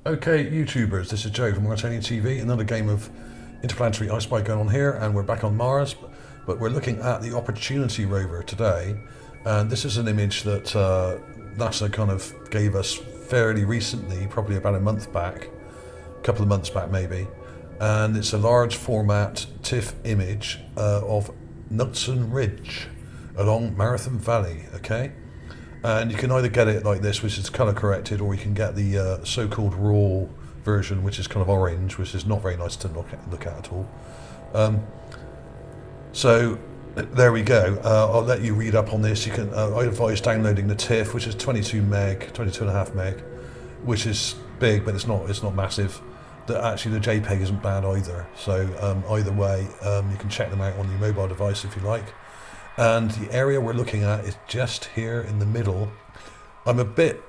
Okay, YouTubers, this is Joe from ArtAlienTV. Another game of interplanetary I Spy going on here, and we're back on Mars, but we're looking at the Opportunity Rover today. And this is an image that NASA kind of gave us fairly recently, probably about a month back, a couple of months back maybe. And it's a large format TIFF image of Knudsen Ridge along Marathon Valley, okay? And you can either get it like this, which is colour corrected, or you can get the so-called raw version, which is kind of orange, which is not very nice to look at at all. So there we go. I'll let you read up on this. You can. I advise downloading the TIFF, which is 22 and a half meg, which is big, but it's not massive. Actually, the JPEG isn't bad either. So either way, you can check them out on your mobile device if you like. And the area we're looking at is just here in the middle. I'm a bit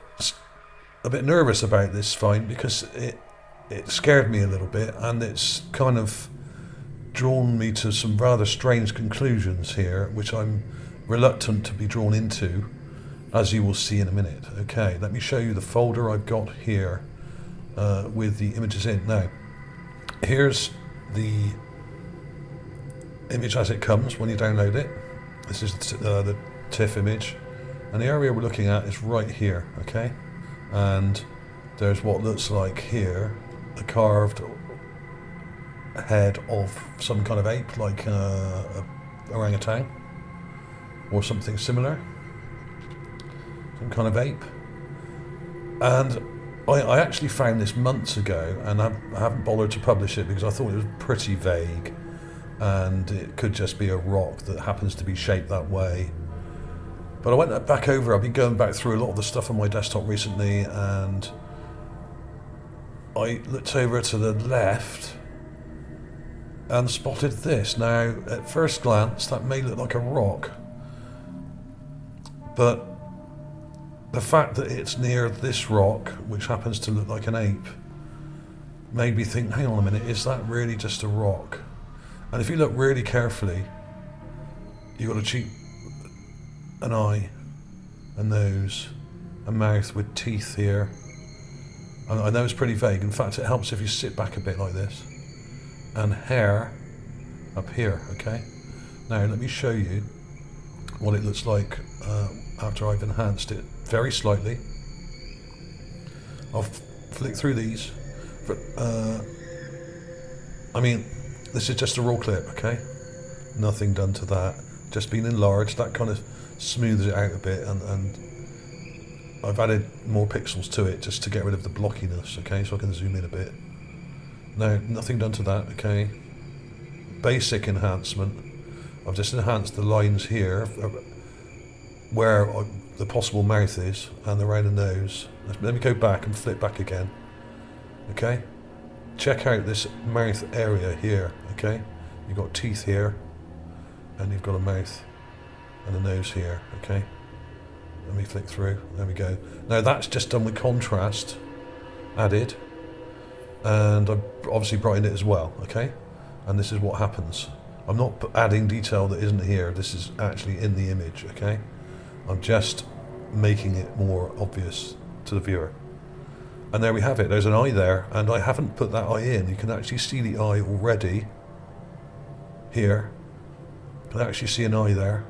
nervous about this find because it scared me a little bit, and it's kind of drawn me to some rather strange conclusions here, which I'm reluctant to be drawn into, as you will see in a minute. Okay, let me show you the folder I've got here with the images in. Now, here's the image as it comes when you download it. This is the TIFF image, and the area we're looking at is right here, okay? And there's what looks like here, a carved head of some kind of ape, like a orangutan, or something similar, some kind of ape. And I actually found this months ago, and I haven't bothered to publish it because I thought it was pretty vague. And it could just be a rock that happens to be shaped that way. But I went back over, I've been going back through a lot of the stuff on my desktop recently, and I looked over to the left and spotted this. Now, at first glance, that may look like a rock, but the fact that it's near this rock, which happens to look like an ape, made me think, hang on a minute, is that really just a rock? And if you look really carefully, you've got an eye, a nose, a mouth with teeth here. And I know it's pretty vague. In fact, it helps if you sit back a bit like this. And hair up here, okay? Now, let me show you what it looks like after I've enhanced it very slightly. I'll flick through these. But, I mean, this is just a raw clip, okay? Nothing done to that. Just been enlarged. That kind of smooths it out a bit, and I've added more pixels to it just to get rid of the blockiness, okay? So I can zoom in a bit. No, nothing done to that, okay? Basic enhancement. I've just enhanced the lines here where the possible mouth is and around the nose. Let me go back and flip back again, okay? Check out this mouth area here, okay? You've got teeth here, and you've got a mouth and a nose here, okay? Let me flick through, there we go. Now that's just done with contrast added, and I've obviously brightened it as well, okay? And this is what happens. I'm not adding detail that isn't here, this is actually in the image, okay? I'm just making it more obvious to the viewer. And there we have it, there's an eye there, and I haven't put that eye in. You can actually see the eye already here. You can actually see an eye there.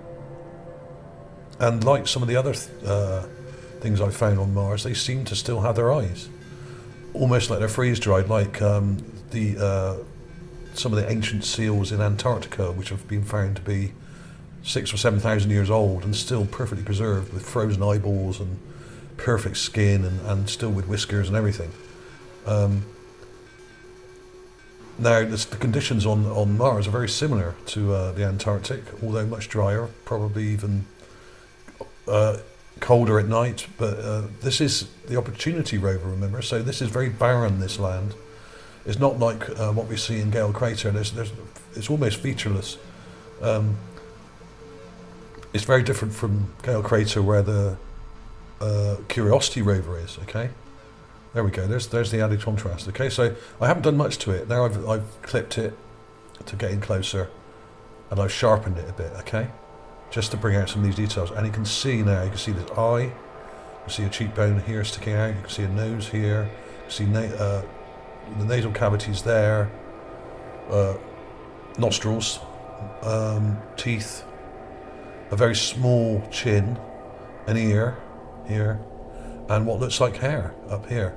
And like some of the other things I've found on Mars, they seem to still have their eyes. Almost like they're freeze-dried, like some of the ancient seals in Antarctica, which have been found to be 6,000 or 7,000 years old and still perfectly preserved with frozen eyeballs and perfect skin and still with whiskers and everything. Now, the conditions on Mars are very similar to the Antarctic, although much drier, probably even colder at night. But this is the Opportunity Rover, remember, so this is very barren, this land. It's not like what we see in Gale Crater. It's almost featureless. It's very different from Gale Crater, where the Curiosity rover is, okay? There we go, there's the added contrast, okay? So I haven't done much to it. Now I've clipped it to get in closer, and I've sharpened it a bit, okay? Just to bring out some of these details. And you can see now, you can see this eye, you can see a cheekbone here sticking out, you can see a nose here, See the nasal cavities there, nostrils, teeth, a very small chin, an ear here, and what looks like hair up here.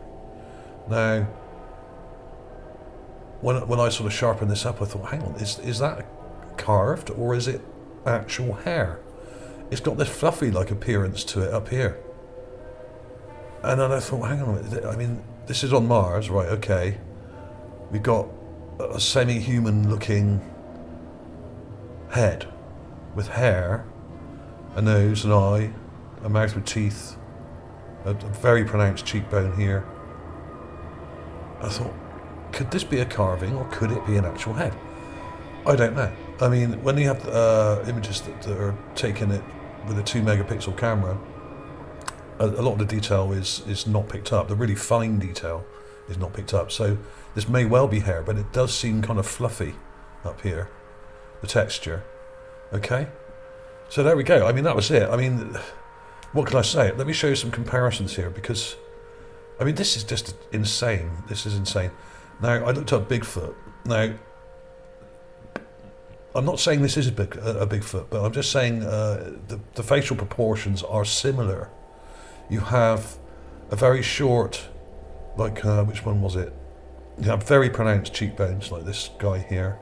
Now, when I sort of sharpened this up, I thought, hang on, is that carved or is it actual hair? It's got this fluffy-like appearance to it up here. And then I thought, hang on a minute, I mean, this is on Mars, right, okay. We've got a semi-human looking head with hair, a nose, an eye, a mouth with teeth, a very pronounced cheekbone here. I thought, could this be a carving or could it be an actual head? I don't know. I mean, when you have images that are taken it with a 2 megapixel camera, a lot of the detail is not picked up. The really fine detail is not picked up. So this may well be hair, but it does seem kind of fluffy up here, the texture. Okay? So there we go. I mean, that was it. I mean, what can I say? Let me show you some comparisons here because, I mean, this is just insane. This is insane. Now, I looked up Bigfoot. Now, I'm not saying this is a Bigfoot, but I'm just saying the facial proportions are similar. You have a very short, like, which one was it? You have very pronounced cheekbones, like this guy here.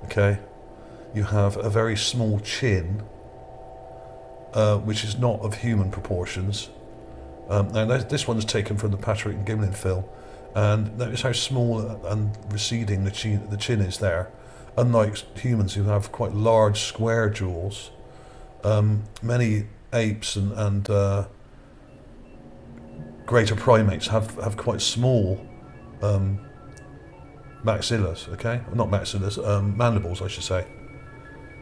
Okay? You have a very small chin, which is not of human proportions. Now this one's taken from the Patrick and Gimlin film, and notice how small and receding the chin is there. Unlike humans who have quite large square jaws, many apes and greater primates have quite small maxillas, okay? Not maxillas, mandibles I should say.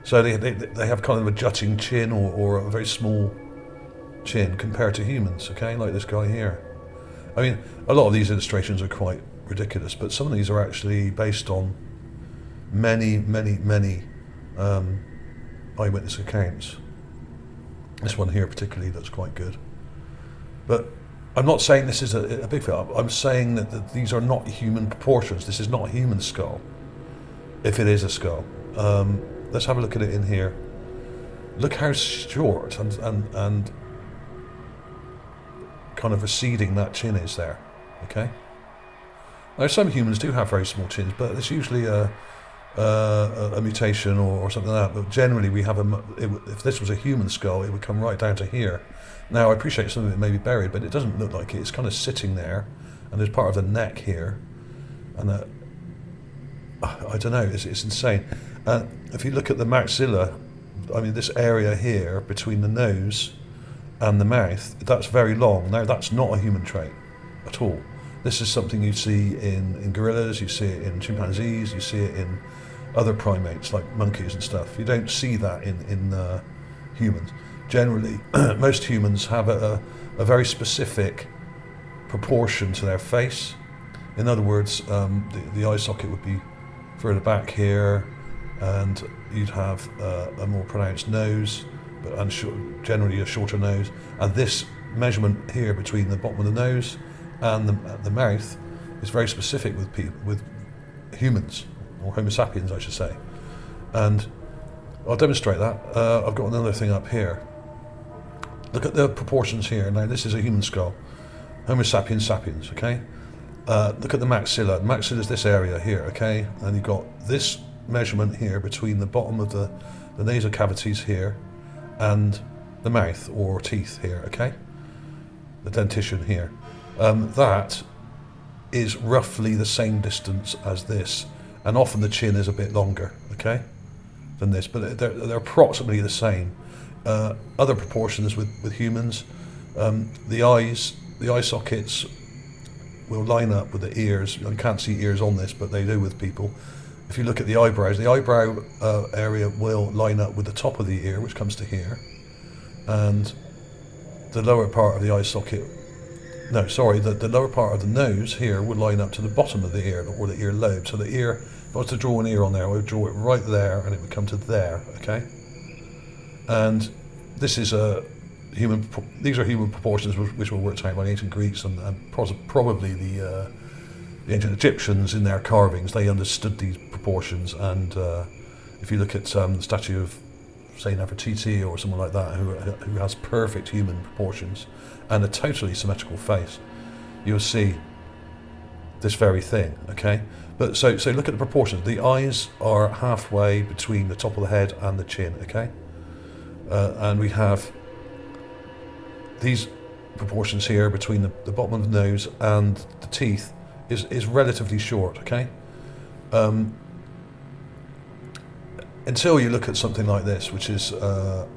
So they have kind of a jutting chin or a very small chin compared to humans, okay, like this guy here. I mean, a lot of these illustrations are quite ridiculous, but some of these are actually based on many eyewitness accounts. This one here particularly looks quite good. But I'm not saying this is a Bigfoot. I'm saying that these are not human proportions. This is not a human skull, if it is a skull. Let's have a look at it in here. Look how short and kind of receding that chin is there, okay? Now some humans do have very small chins, but it's usually a mutation or something like that. But generally we have if this was a human skull, it would come right down to here. Now I appreciate some of it may be buried, but it doesn't look like it. It's kind of sitting there, and there's part of the neck here, and I don't know, it's insane. If you look at the maxilla, I mean this area here between the nose and the mouth, that's very long. Now that's not a human trait at all. This is something you see in gorillas, you see it in chimpanzees, you see it in other primates like monkeys and stuff. You don't see that in humans. Generally, most humans have a very specific proportion to their face. In other words, the eye socket would be further back here, and you'd have a more pronounced nose, but generally a shorter nose. And this measurement here between the bottom of the nose and the mouth is very specific with humans, or Homo sapiens I should say. And I'll demonstrate that. I've got another thing up here. Look at the proportions here. Now this is a human skull, Homo sapiens sapiens, okay? Look at the maxilla. The maxilla is this area here, okay? And you've got this measurement here between the bottom of the nasal cavities here and the mouth or teeth here, okay? The dentition here. That is roughly the same distance as this, and often the chin is a bit longer, okay, than this, but they're approximately the same. Other proportions with humans, the eye sockets will line up with the ears. You can't see ears on this, but they do with people. If you look at the eyebrows, the eyebrow area will line up with the top of the ear, which comes to here, and the lower part of the eye socket, the lower part of the nose here would line up to the bottom of the ear, or the ear lobe. So the ear, if I was to draw an ear on there, I would draw it right there, and it would come to there, okay? And this is these are human proportions which were worked out by the ancient Greeks and probably the ancient Egyptians in their carvings. They understood these proportions, and if you look at the statue of, say, Nefertiti or someone like that, who has perfect human proportions and a totally symmetrical face, you'll see this very thing. Okay, but so look at the proportions. The eyes are halfway between the top of the head and the chin. Okay, and we have these proportions here between the bottom of the nose and the teeth is relatively short. Okay. Until you look at something like this, which is a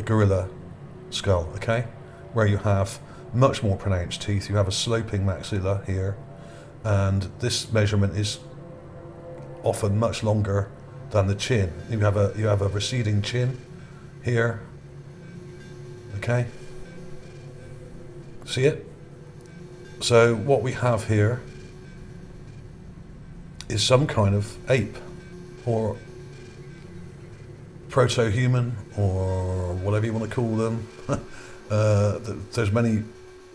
gorilla skull, okay, where you have much more pronounced teeth. You have a sloping maxilla here, and this measurement is often much longer than the chin. You have a receding chin here, okay. See it? So what we have here is some kind of ape, or proto human, or whatever you want to call them. There's many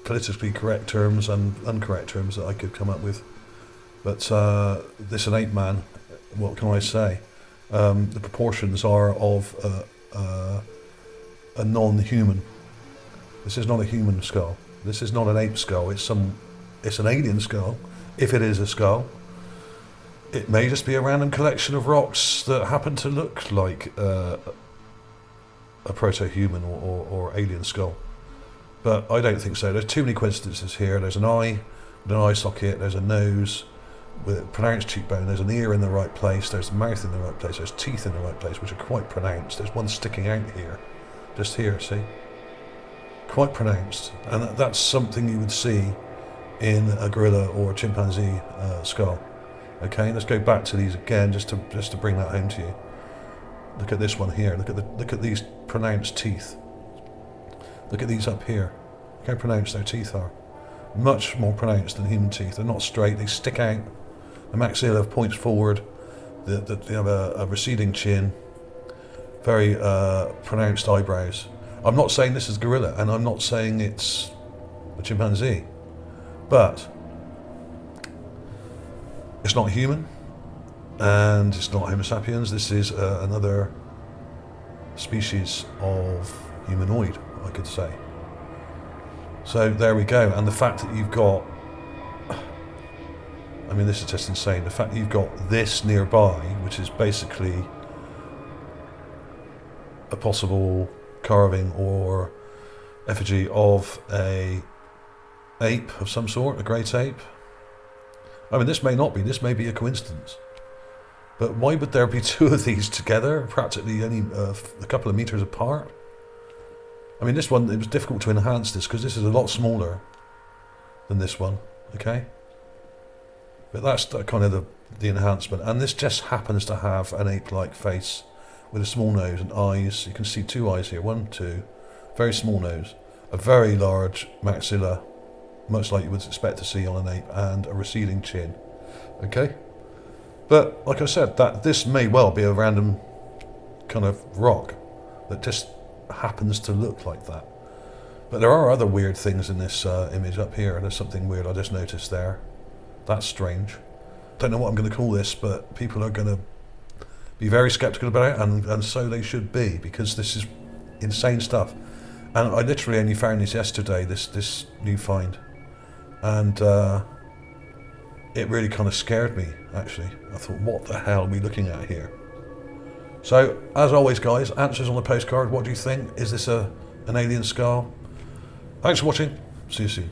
politically correct terms and incorrect terms that I could come up with, but this an ape man, what can I say? The proportions are of a non-human. This is not a human skull. This is not an ape skull. It's an alien skull, if it is a skull. It may just be a random collection of rocks that happen to look like a proto-human or alien skull. But I don't think so. There's too many coincidences here. There's an eye with an eye socket, there's a nose with a pronounced cheekbone, there's an ear in the right place, there's a mouth in the right place, there's teeth in the right place, which are quite pronounced. There's one sticking out here, just here, see? Quite pronounced. And that's something you would see in a gorilla or a chimpanzee skull. Okay, let's go back to these again, just to bring that home to you. Look at this one here. Look at these pronounced teeth. Look at these up here. Look how pronounced their teeth are. Much more pronounced than human teeth. They're not straight. They stick out. The maxilla points forward. They have a receding chin. Very pronounced eyebrows. I'm not saying this is gorilla, and I'm not saying it's a chimpanzee, but it's not human, and it's not Homo sapiens. This is another species of humanoid, I could say. So there we go. And the fact that you've got, I mean, this is just insane. The fact that you've got this nearby, which is basically a possible carving or effigy of a ape of some sort, a great ape. I mean, this may not be, this may be a coincidence. But why would there be two of these together, practically only a couple of meters apart? I mean, this one, it was difficult to enhance this because this is a lot smaller than this one, okay? But that's kind of the enhancement. And this just happens to have an ape-like face with a small nose and eyes. You can see two eyes here, 1, 2, very small nose, a very large maxilla, much like you would expect to see on an ape, and a receding chin, okay? But like I said, this may well be a random kind of rock that just happens to look like that. But there are other weird things in this image up here. There's something weird I just noticed there. That's strange. Don't know what I'm going to call this, but people are going to be very skeptical about it, and so they should be, because this is insane stuff. And I literally only found this yesterday, this new find. And it really kind of scared me, actually. I thought, what the hell are we looking at here? So, as always, guys, answers on the postcard. What do you think? Is this an alien skull? Thanks for watching. See you soon.